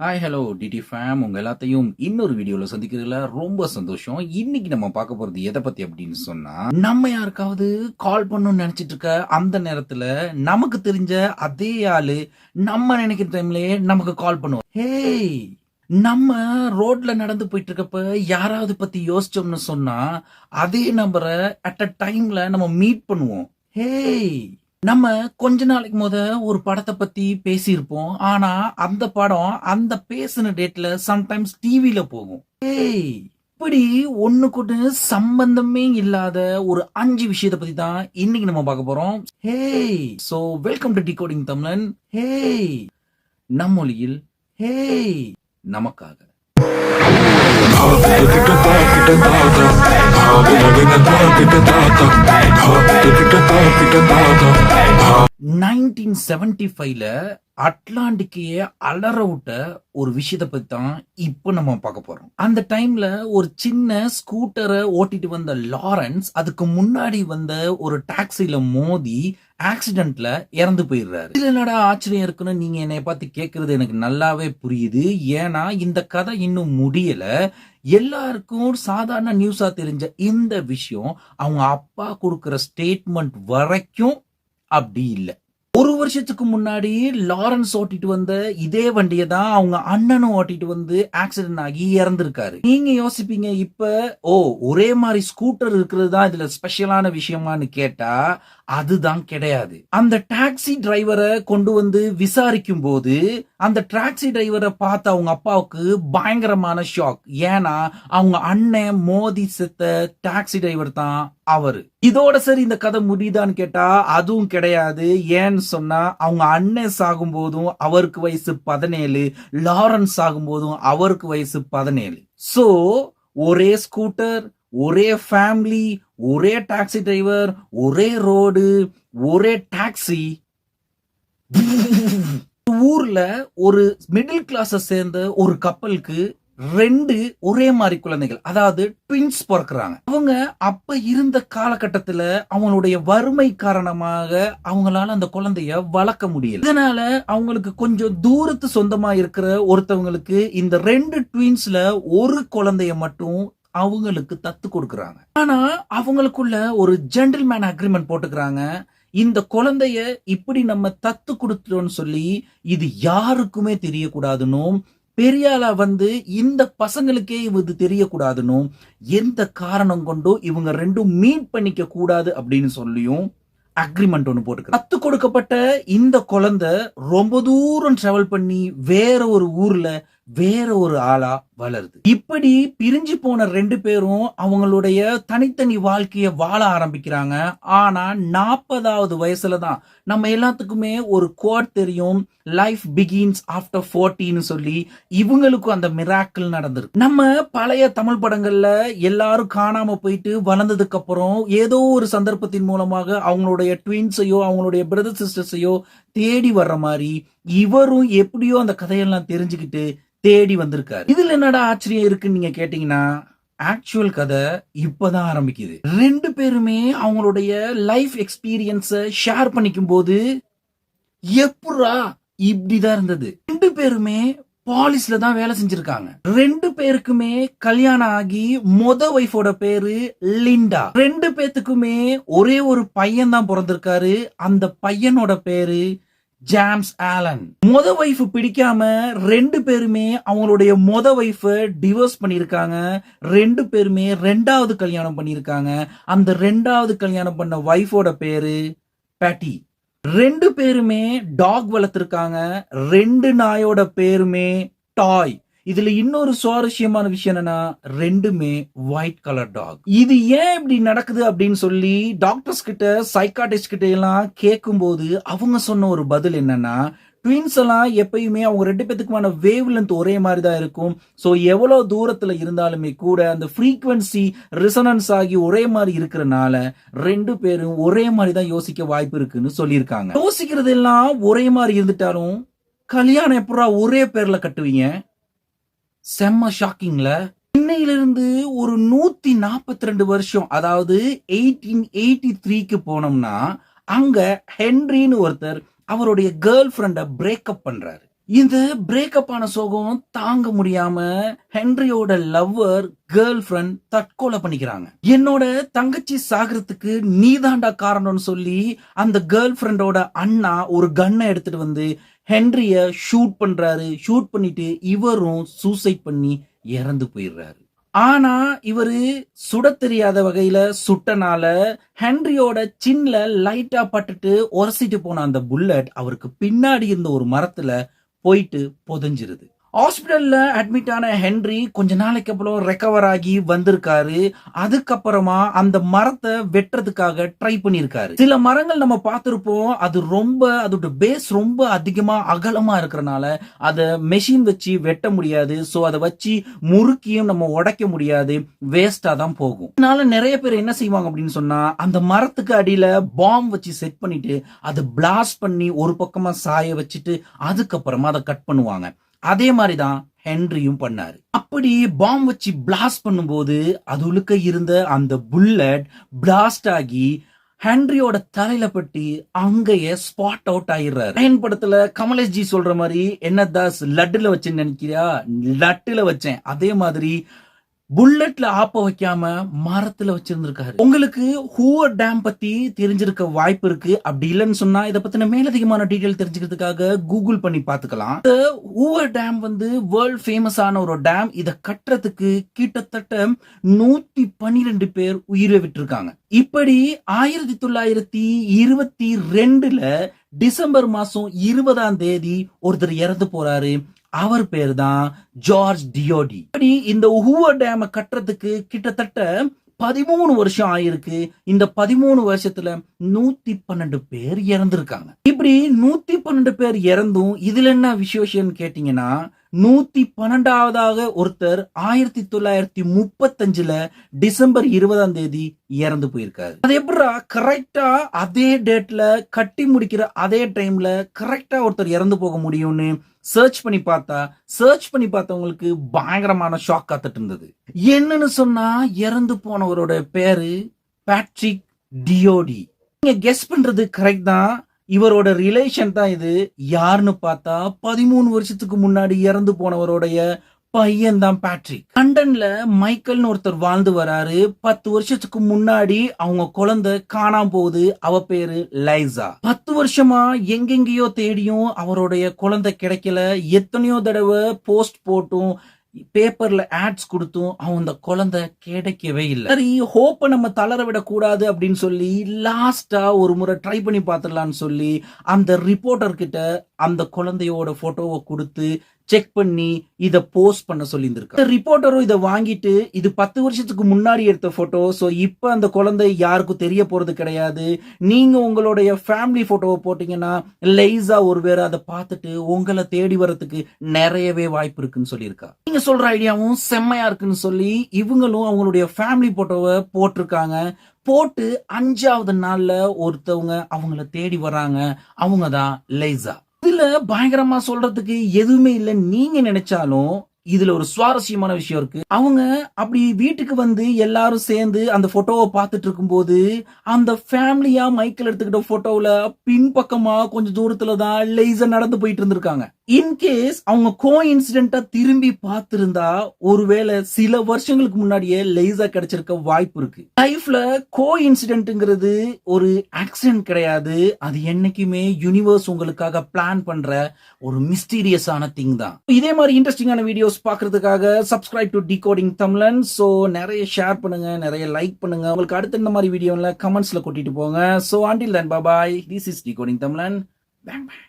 Hi hello DD fame உங்க எல்லாத்தையும் இன்னொரு வீடியோல சந்திக்கிறதுல ரொம்ப சந்தோஷம். இன்னைக்கு நம்ம பார்க்க போறது எதை பத்தி அப்படின்னு சொன்னா, நம்ம யாருக்காவது கால் பண்ணணும்னு நினைச்சிட்டு இருக்க அந்த நேரத்துல நமக்கு தெரிஞ்ச அதே ஆளு நம்ம நினைக்கிற டைம்லயே நமக்கு கால் பண்ணுவோம். ஹேய், நம்ம ரோட்ல நடந்து போயிட்டு இருக்கப்ப யாராவது பத்தி யோசிச்சோம்னு சொன்னா அதே நம்பரை அட் அ டைம்ல நம்ம மீட் பண்ணுவோம். ஹேய், நம்ம கொஞ்ச நாளைக்கு ஒரு படத்தை பத்தி பேசியிருப்போம். ஆனா அந்த படம் அந்த பேசின டேட்ல சம்டைம்ஸ் டிவில போகும். ஏய், இப்படி ஒண்ணுக்கு சம்பந்தமே இல்லாத ஒரு 5 விஷயத்தை பத்தி தான் இன்னைக்கு நம்ம பார்க்க போறோம். Hey, so welcome to decoding தமிழன். ஹேய், நம்மொழியில் ஹேய் நமக்காக. நைன்டீன் 75ல அட்லாண்டிக்கையே அலற விட்ட ஒரு விஷயத்தை பத்தி தான் இப்ப நம்ம பார்க்க போறோம். அந்த டைம்ல ஒரு சின்ன ஸ்கூட்டரை ஓட்டிட்டு வந்த லாரன்ஸ் அதுக்கு முன்னாடி வந்த ஒரு டாக்ஸில மோதி ஆக்சிடென்ட்ல இறந்து போயிடுறாரு. இதுல என்னடா ஆச்சரியம் இருக்குன்னு நீங்க என்னை பார்த்து கேட்கறது எனக்கு நல்லாவே புரியுது. ஏன்னா இந்த கதை இன்னும் முடியல. எல்லாருக்கும் சாதாரண நியூஸா தெரிஞ்ச இந்த விஷயம் அவங்க அப்பா கொடுக்கிற ஸ்டேட்மெண்ட் வரைக்கும் அப்படி இல்லை. ஒரு வருஷத்துக்கு முன்னாடி லாரன்ஸ் ஓட்டிட்டு வந்த இதே வண்டியை தான் அவங்க அண்ணனும் ஓட்டிட்டு வந்து ஆக்சிடென்ட் ஆகி இறந்திருக்காரு. நீங்க யோசிப்பீங்க, இப்ப ஒரே மாதிரி ஸ்கூட்டர் இருக்கிறது தான் இதுல ஸ்பெஷலான விஷயமான்னு கேட்டா அதுதான் கிடையாது. அந்த டாக்ஸி டிரைவரை கொண்டு வந்து விசாரிக்கும் போது அந்த டாக்ஸி டிரைவரை பார்த்த அவங்க அப்பாவுக்கு பயங்கரமான ஷாக். ஏன்னா அவங்க அண்ணன் மோதி செத்த டாக்ஸி டிரைவர் தான் அவரு. இதோட சரி இந்த கதை முடியுதான்னு கேட்டா அதுவும் கிடையாது. ஏன்னு சொன்னா அவங்க அண்ணன் சாகும் போதும் அவருக்கு வயசு 17, லாரன்ஸ் ஆகும் போதும் அவருக்கு வயசு 17. சோ ஒரே ஸ்கூட்டர், ஒரே ஃபேமிலி, ஒரே டாக்ஸி டிரைவர், ஒரே ரோடு, ஒரே டாக்ஸி. ஊர்ல ஒரு மிடில் கிளாஸ் சேர்ந்த ஒரு கப்பலுக்கு 2 ஒரே மாதிரி குழந்தைகள், அதாவது ட்வின்ஸ் பிறக்கிறாங்க. அவங்க அப்ப இருந்த காலகட்டத்துல அவங்களுடைய வறுமை காரணமாக அவங்களால அந்த குழந்தைய வளர்க்க முடியல. இதனால அவங்களுக்கு கொஞ்சம் தூரத்து சொந்தமா இருக்கிற ஒருத்தவங்களுக்கு இந்த 2 ட்வின்ஸ்ல ஒரு குழந்தைய மட்டும் அவங்களுக்கு தத்து கொடுக்கறாங்க. ஆனா அவங்களுக்குள்ள ஒரு ஜென்டில்மேன் அக்ரிமெண்ட் போட்டுக்கிறாங்க. இந்த குழந்தைய இப்படி நம்ம தத்து கொடுத்துட்டோம்னு சொல்லி இது யாருக்குமே தெரியக்கூடாதுன்னும், பெரியாளா வந்து இந்த பசங்களுக்கே இது தெரியக்கூடாதுன்னும், எந்த காரணம் கொண்டோ இவங்க 2 மீட் பண்ணிக்க கூடாது அப்படின்னு சொல்லியும் அக்ரிமெண்ட் ஒன்று போட்டு கத்து கொடுக்கப்பட்ட இந்த குழந்தை ரொம்ப தூரம் டிராவல் பண்ணி வேற ஒரு ஊர்ல வேற ஒரு ஆளா வளருது. இப்படி பிரிஞ்சு போன 2 பேரும் அவங்களுடைய தனித்தனி வாழ்க்கைய வாழ ஆரம்பிக்கிறாங்க. ஆனா 40வது வயசுல தான் நம்ம எல்லாத்துக்குமே ஒரு கோட் தெரியும், லைஃப் பிகின்ஸ் ஆஃப்டர் 40ன்னு சொல்லி இவங்களுக்கும் அந்த மிராக்கிள் நடந்திருக்கு. நம்ம பழைய தமிழ் படங்கள்ல எல்லாரும் காணாம போயிட்டு வளர்ந்ததுக்கு அப்புறம் ஏதோ ஒரு சந்தர்ப்பத்தின் மூலமாக அவங்களுடைய ட்வின்ஸையோ அவங்களுடைய பிரதர் சிஸ்டர்ஸையோ தேடி வர்ற மாதிரி இவரும் எப்படியோ அந்த கதையெல்லாம் தெரிஞ்சுக்கிட்டு தேடி வந்திருக்காரு. இதுல என்னடா ஆச்சரியம் இருக்குன்னு நீங்க கேட்டீங்கன்னா, ஆக்சுவல் கதை இப்பதான் ஆரம்பிக்குது. 2 பேருமே அவங்களுடைய லைஃப் எக்ஸ்பீரியன்ஸ ஷேர் பண்ணிக்கும் போது எப்படா இப்படிதான் இருந்தது. 2 பேருமே பாலிஸ்ல தான் வேலை செஞ்சிருக்காங்க. 2 பேருக்குமே கல்யாணம் ஆகி ஒய்ஃபோட பேரு லிண்டா. 2 பேத்துக்குமே ஒரே ஒரு பையன் தான் பிறந்திருக்காரு. அந்த பையனோட பேரு ஜேம்ஸ் ஆலன். வைஃப் பிடிக்காம 2 பேருமே அவங்களுடைய வைஃப டிவோர்ஸ் பண்ணிருக்காங்க. 2 பேருமே 2வது கல்யாணம் பண்ணிருக்காங்க. அந்த 2வது கல்யாணம் பண்ண வைஃபோட பேரு பேட்டி. 2 பேருமே டாக் வளர்த்திருக்காங்க. 2 நாயோட பேருமே டாய். இதுல இன்னொரு சுவாரஸ்யமான விஷயம் என்னன்னா, 2மே ஒயிட் கலர் டாக். இது ஏன் இப்படி நடக்குது அப்படின்னு சொல்லி டாக்டர்ஸ் கிட்ட, சைக்காட்டிஸ்ட் கிட்ட எல்லாம் கேட்கும் போது அவங்க சொன்ன ஒரு பதில் என்னன்னா, ட்வின்ஸ் எல்லாம் எப்பயுமே அவங்க 2 பேத்துக்குமான வேவ் லென்த் ஒரே மாதிரி தான் இருக்கும். சோ எவ்வளவு தூரத்துல இருந்தாலுமே கூட அந்த ஃப்ரீக்வன்சி ரிசனன்ஸ் ஆகி ஒரே மாதிரி இருக்கிறனால 2 பேரும் ஒரே மாதிரி தான் யோசிக்க வாய்ப்பு இருக்குன்னு சொல்லியிருக்காங்க. யோசிக்கிறது எல்லாம் ஒரே மாதிரி இருந்துட்டாலும் கல்யாணம் எப்படா ஒரே பேர்ல கட்டுவீங்க? செம்ம ஷாக்கிங்ல. இன்னையிலிருந்து ஒரு 142 வருஷம், அதாவது 1883க்கு போனோம்னா அங்க ஹென்ரின்னு ஒருத்தர் அவருடைய கேர்ள் ஃப்ரெண்ட பிரேக்கப் பண்றாரு. இந்த பிரேக்கப் ஆன சோகம் தாங்க முடியாம ஹென்ரியோட லவ்வர் கேர்ள் ஃபிரெண்ட் தற்கொலை பண்ணிக்கிறாங்க. என்னோட தங்கச்சி சாகிறதுக்கு நீதாண்டா காரணம்னு சொல்லி அந்த கேர்ள் ஃபிரெண்டோட அண்ணா ஒரு கன்னை எடுத்துட்டு வந்து ஹென்ரிய ஷூட் பண்றாரு. ஷூட் பண்ணிட்டு இவரும் சூசைட் பண்ணி இறந்து போயிடுறாரு. ஆனா இவரு சுட தெரியாத வகையில சுட்டனால ஹென்ரியோட சின்ல லைட்டா பட்டுட்டு உரசிட்டு போன அந்த புல்லட் அவருக்கு பின்னாடி இருந்த ஒரு மரத்துல போயிட்டு புதைஞ்சிருது. ஹாஸ்பிடல்ல அட்மிட் ஆன ஹென்றி கொஞ்ச நாளைக்கு அப்புறம் ரெக்கவர் ஆகி வந்திருக்காரு. அதுக்கப்புறமா அந்த மரத்தை வெட்டுறதுக்காக ட்ரை பண்ணிருக்காரு. சில மரங்கள் நம்ம பார்த்திருப்போம், அது அதோட பேஸ் ரொம்ப அதிகமா அகலமா இருக்கிறனால அதை மெஷின் வச்சு வெட்ட முடியாது. சோ அதை வச்சு முறுக்கியும் நம்ம உடைக்க முடியாது, வேஸ்டா தான் போகும். அதனால நிறைய பேர் என்ன செய்வாங்க அப்படின்னு சொன்னா, அந்த மரத்துக்கு அடியில பாம் வச்சு செட் பண்ணிட்டு அதை பிளாஸ்ட் பண்ணி ஒரு பக்கமா சாய வச்சுட்டு அதுக்கப்புறமா அதை கட் பண்ணுவாங்க. அதே மாதிரிதான் ஹென்ரியும் பண்ணாரு. அப்படி பாம் வச்சு பிளாஸ்ட் பண்ணும்போது அதுளுக்க இருந்த அந்த புல்லட் பிளாஸ்ட் ஆகி ஹென்ரியோட தலையில பட்டி அங்கேயே ஸ்பாட் அவுட் ஆயிடுறாரு. லைன் படத்துல கமலேஷ் ஜி சொல்ற மாதிரி, என்ன தாஸ் லட்டுல வச்சேன்னு நினைக்கிறியா, லட்டுல வச்சேன். அதே மாதிரி புல்லட்ல ஆப்ப வைக்காம மரத்துல வச்சிருந்திருக்காரு. உங்களுக்கு ஹூவர் டேம் பத்தி தெரிஞ்சிருக்க வாய்ப்பு இருக்கு. அப்படி இல்லைன்னு சொன்னா இதை பத்தின மேலதிகமான டீடைல் தெரிஞ்சுக்கிறதுக்காக கூகுள் பண்ணி பாத்துக்கலாம். ஹூவர் டேம் வந்து வேர்ல்ட் ஃபேமஸ் ஆன ஒரு டேம். இதை கட்டுறதுக்கு கிட்டத்தட்ட 112 பேர் உயிரை விட்டுருக்காங்க. இப்படி 1922 டிசம்பர் மாசம் 20 ஒருத்தர் இறந்து போறாரு. அவர் பேர் தான் ஜார்ஜ் டியோடி. இந்த ஹூவர் டேம கட்டுறதுக்கு கிட்டத்தட்ட 13 வருஷம் ஆயிருக்கு. இந்த 13 வருஷத்துல 112 பேர் இறந்திருக்காங்க. இப்படி 112 பேர் இறந்தும் இதுல என்ன விசேஷம் கேட்டீங்கன்னா, 112வது ஒருத்தர் 1935 டிசம்பர் 20 இறந்து போயிருக்காரு. அது எப்படா கரெக்டா அதே டேட்ல கட்டி முடிக்கிற அதே டைம்ல கரெக்டா ஒருத்தர் இறந்து போக முடியும்னு சர்ச் பண்ணி பார்த்தவங்களுக்கு பயங்கரமான ஷாக் காத்துட்டு இருந்தது. என்னன்னு சொன்னா, இறந்து போனவரோட பேரு பேட்ரிக் டியோடி. நீங்க கெஸ் பண்றது கரெக்ட் தான். இவரோட ரிலேஷன் தான் இது. யாருன்னு பார்த்தா 13 வருஷத்துக்கு முன்னாடி இறந்து போனவருடைய பையன் தான் பேட்ரிக். லண்டன்ல மைக்கேல்னு ஒருத்தர் வாழ்ந்து வராரு. 10 வருஷத்துக்கு முன்னாடி அவங்க குழந்தை காணாம போகுது. அவ பேரு லைசா. 10 வருஷமா எங்கெங்கயோ தேடியும் அவருடைய குழந்தை கிடைக்கல. எத்தனையோ தடவை போஸ்ட் போட்டும் பேப்பர்ல ஆட்ஸ் கொடுத்தும் அந்த குழந்தை கிடைக்கவே இல்லை. சரி, ஹோப்பை நம்ம தளர விடக்கூடாது அப்படின்னு சொல்லி லாஸ்டா ஒரு முறை ட்ரை பண்ணி பார்த்துடலான்னு சொல்லி அந்த ரிப்போர்ட்டர் கிட்ட அந்த குழந்தையோட போட்டோவை கொடுத்து செக் பண்ணி இத போஸ்ட் பண்ண சொல்லி இருந்திருக்காங்க. ரிப்போர்ட்டரும் இதை வாங்கிட்டு, இது 10 வருஷத்துக்கு முன்னாடி எடுத்த போட்டோ, சோ இப்ப அந்த குழந்தை யாருக்கும் தெரிய போறது கிடையாது. நீங்க உங்களுடைய ஃபேமிலி போட்டோவை போட்டீங்கன்னா லைசா ஒருவேளை அதை பார்த்துட்டு உங்களை தேடி வரதுக்கு நிறையவே வாய்ப்பு இருக்குன்னு சொல்லியிருக்கா. நீங்க சொல்ற ஐடியாவும் செம்மையா இருக்குன்னு சொல்லி இவங்களும் அவங்களுடைய ஃபேமிலி போட்டோவை போட்டிருக்காங்க. போட்டு 5வது நாள்ல ஒருத்தவங்க அவங்கள தேடி வராங்க. அவங்க தான் லைசா. இதுல பயங்கரமா சொல்றதுக்கு எதுவுமே இல்லை. நீங்க நினைச்சாலும் இதுல ஒரு சுவாரஸ்யமான விஷயம் இருக்கு. அவங்க அப்படி வீட்டுக்கு வந்து எல்லாரும் சேர்ந்து அந்த போட்டோவை பார்த்துட்டு இருக்கும்போது அந்த ஃபேமிலியா மைக்கேல் எடுத்துக்கிட்ட போட்டோல பின்பக்கமா கொஞ்சம் தூரத்துல தான் லைசா நடந்து போயிட்டு இருந்திருக்காங்க. இன்கேஸ் அவங்க கோ இன்சிடென்டா திரும்பி பார்த்திருந்தா ஒருவேளை சில வருஷங்களுக்கு முன்னாடியே லைசா கிடைச்சிருக்க வாய்ப்பு இருக்கு. லைஃப்ல கோ இன்சிடென்ட்ங்கிறது ஒரு ஆக்சிடென்ட் கிடையாது. அது என்னைக்குமே யூனிவர்ஸ் உங்களுக்காக பிளான் பண்ற ஒரு மிஸ்டீரியஸான திங் தான். இதே மாதிரி இன்ட்ரெஸ்டிங்கான வீடியோஸ் பார்க்கிறதுக்காக சப்ஸ்கிரைப் டு டிகோடிங் தமிழன். சோ நிறைய ஷேர் பண்ணுங்க, நிறைய லைக் பண்ணுங்க. உங்களுக்கு அடுத்த இந்த மாதிரி வீடியோல கமெண்ட்ஸ்ல கொட்டிட்டு போங்க. So until then, bye bye. This is Decoding Tamlan. Bang bang.